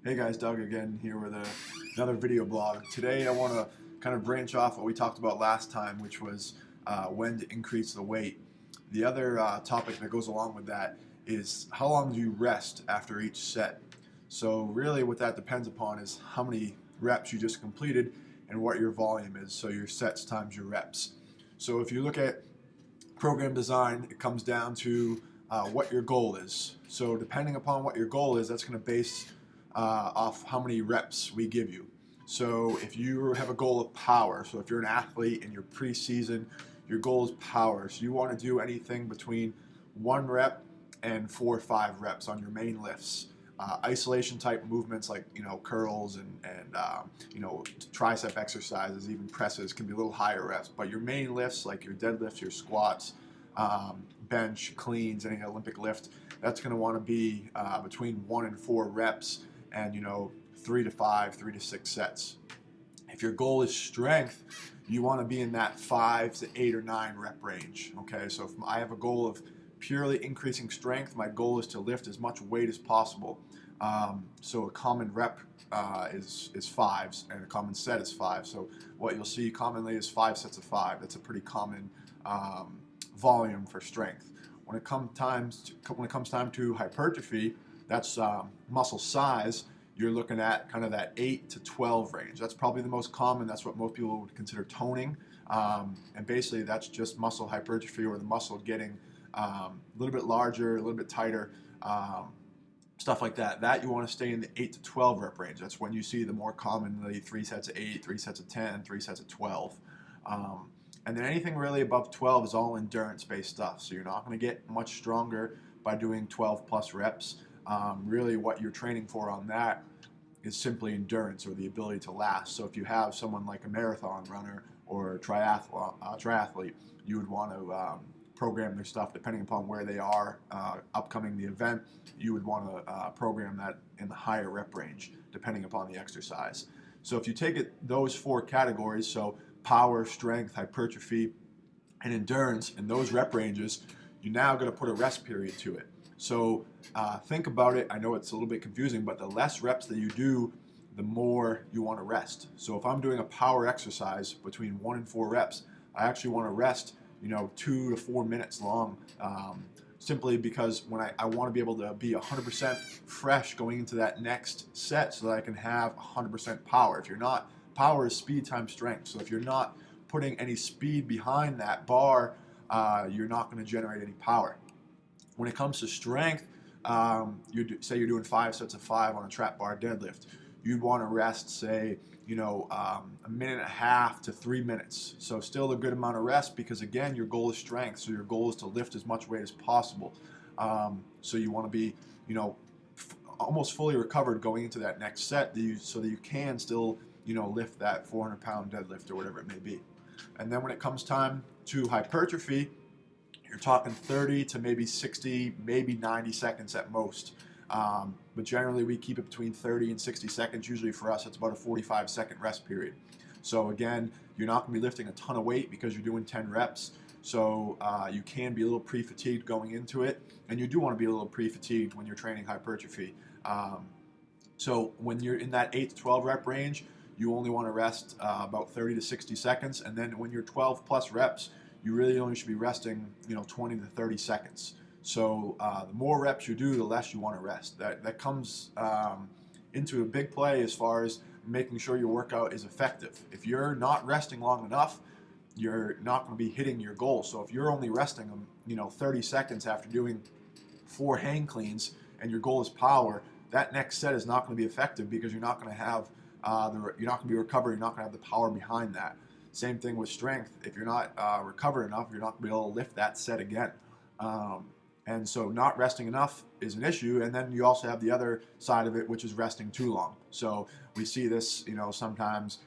Hey guys, Doug again here with another video blog. Today I want to kind of branch off what we talked about last time, which was when to increase the weight. The other topic that goes along with that is how long do you rest after each set. So really what that depends upon is how many reps you just completed and what your volume is, so your sets times your reps. So if you look at program design, it comes down to what your goal is. So depending upon what your goal is, that's going to base off how many reps we give you. So if you have a goal of power, so if you're an athlete and you're preseason, your goal is power. So you want to do anything between 1 rep and 4 or 5 reps on your main lifts. Isolation type movements like curls and tricep exercises, even presses can be a little higher reps. But your main lifts like your deadlifts, your squats, bench, cleans, any Olympic lift, that's going to want to be between 1 and 4 reps, and 3 to 5, 3 to 6 sets. If your goal is strength, you want to be in that 5 to 8 or 9 rep range. Okay, so if I have a goal of purely increasing strength, my goal is to lift as much weight as possible. So a common rep is 5s, and a common set is 5. So what you'll see commonly is 5 sets of 5. That's a pretty common volume for strength. When it comes time to hypertrophy, that's muscle size. You're looking at kind of that 8 to 12 range. That's probably the most common. That's what most people would consider toning. And basically that's just muscle hypertrophy, or the muscle getting a little bit larger, a little bit tighter, stuff like that. That you want to stay in the 8 to 12 rep range. That's when you see the more commonly 3 sets of 8, 3 sets of 10, 3 sets of 12. And then anything really above 12 is all endurance-based stuff. So you're not going to get much stronger by doing 12 plus reps. Really what you're training for on that is simply endurance, or the ability to last. So if you have someone like a marathon runner or a triathlete, you would want to program their stuff depending upon where they are upcoming the event. You would want to program that in the higher rep range depending upon the exercise. So if you take those 4 categories, so power, strength, hypertrophy, and endurance, in those rep ranges, you're now going to put a rest period to it. So think about it. I know it's a little bit confusing, but the less reps that you do, the more you want to rest. So if I'm doing a power exercise between 1 and 4 reps, I actually want to rest 2 to 4 minutes long, simply because when I want to be able to be 100% fresh going into that next set, so that I can have 100% power. If you're not, power is speed times strength. So if you're not putting any speed behind that bar, you're not going to generate any power. When it comes to strength, say you're doing 5 sets of 5 on a trap bar deadlift. You'd want to rest, say, a minute and a half to 3 minutes. So still a good amount of rest, because again, your goal is strength. So your goal is to lift as much weight as possible. So you want to be, almost fully recovered going into that next set, so that you can still, lift that 400-pound deadlift or whatever it may be. And then when it comes time to hypertrophy, you're talking 30 to maybe 60, maybe 90 seconds at most. But generally we keep it between 30 and 60 seconds. Usually for us, it's about a 45-second rest period. So again, you're not going to be lifting a ton of weight because you're doing 10 reps. So you can be a little pre-fatigued going into it. And you do want to be a little pre-fatigued when you're training hypertrophy. So when you're in that 8 to 12 rep range, you only want to rest about 30 to 60 seconds. And then when you're 12 plus reps, you really only should be resting 20 to 30 seconds. So the more reps you do, the less you want to rest. That comes into a big play as far as making sure your workout is effective. If you're not resting long enough, you're not going to be hitting your goal. So if you're only resting them 30 seconds after doing 4 hang cleans, and your goal is power, that next set is not going to be effective, because you're not going to have you're not going to be recovered. You're not going to have the power behind that. Same thing with strength. If you're not recovered enough, you're not going to be able to lift that set again. And so not resting enough is an issue. And then you also have the other side of it, which is resting too long. So we see this, sometimes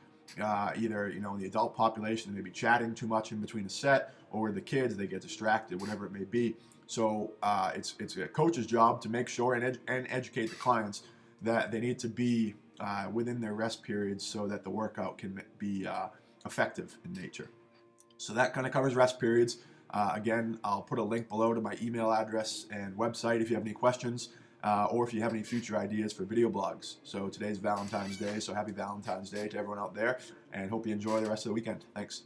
either, in the adult population, they may be chatting too much in between a set, or with the kids, they get distracted, whatever it may be. So it's a coach's job to make sure and educate the clients that they need to be within their rest periods, so that the workout can be effective in nature. So that kind of covers rest periods. Again, I'll put a link below to my email address and website if you have any questions. or if you have any future ideas for video blogs. So today's Valentine's Day, so happy Valentine's Day to everyone out there, and hope you enjoy the rest of the weekend. Thanks.